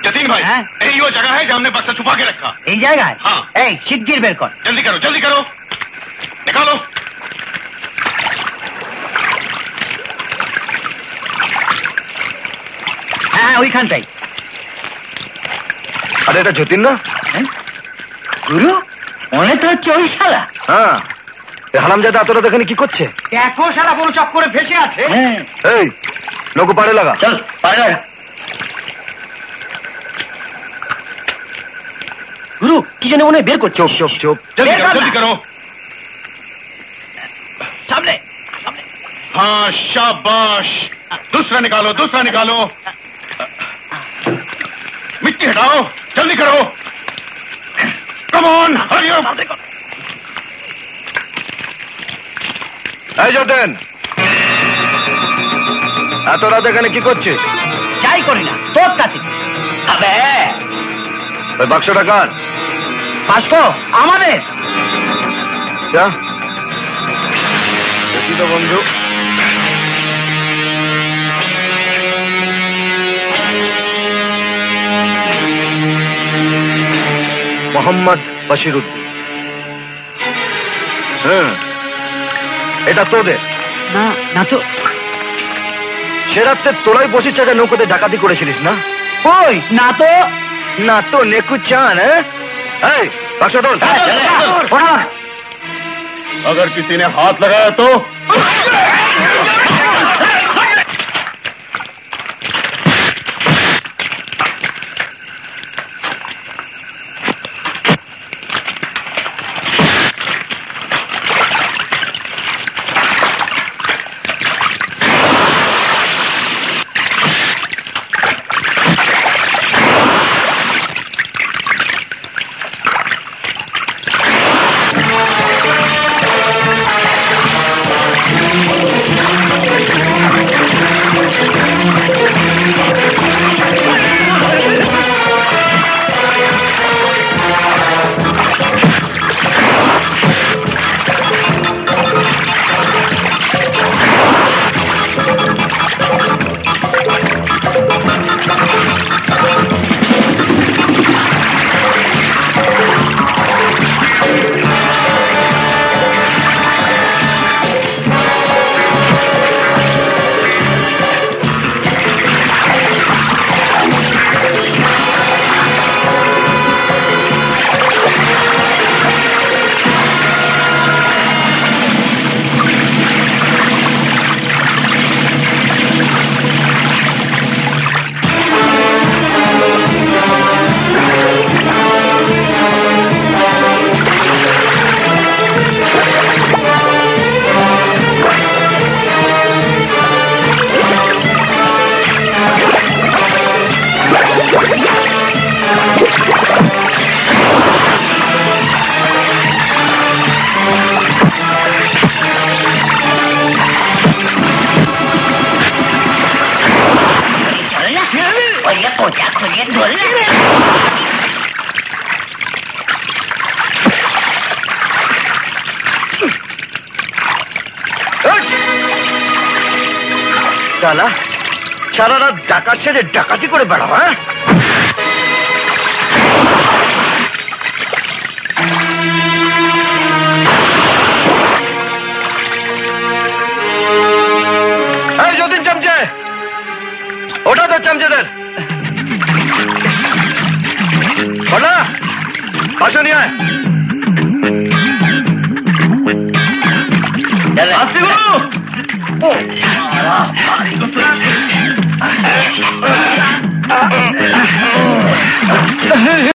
जतीन भाई, यही वो जगह है जहाँ हमने बक्सा छुपा के रखा। এই জায়গায়? हाँ। এই শিগগির বের কর। जल्दी करो, जल्दी करो, निकालो। হ্যাঁ ওইখানটাই। আরে এটা যতীন না? গুরু মনে তো হচ্ছে ওই শালা। হ্যাঁ, হারামজাদা এতটা দেখেনি কি করছে? দেখো শালা কোনো চক্করে ফেসে আছে। এই নৌকো পাড়ে লাগা। চল পাড়ে লাগা। গুরু কি জানে মনে বের করছে। চুপ চুপ চুপ। जल्दी करो, जल्दी करो। সামনে। हाँ शाबाश, दूसरा निकालो, दूसरा निकालो। मिट्टी हटाओ, जल्दी करो। Come on, hurry up. এই যতীন, এত রাত এখানে কি করছিস? যাই করি না তোর কাছে। আবে ওই বাক্সটা কার? বাস্কো আমাদের। যা দেখি তো বন্ধু। মোহাম্মদ বশিরউদ্দিন। এটা তোদের? না না তো। সে রাত্রে তোরাই বসির চাচা নৌকোতে ডাকাতি করেছিলিস না? ওই না তো। না তো নেকু চান। এই বাক্স তোল। अगर किसी ने हाथ लगाया तो শালা সারা রাত ডাকাত সেজে ডাকাতি করে বেড়াও। হ্যাঁ এই যতীন চামচে ওটা তো চামচেদের বলা পাশে নিয়ে আয়। আসি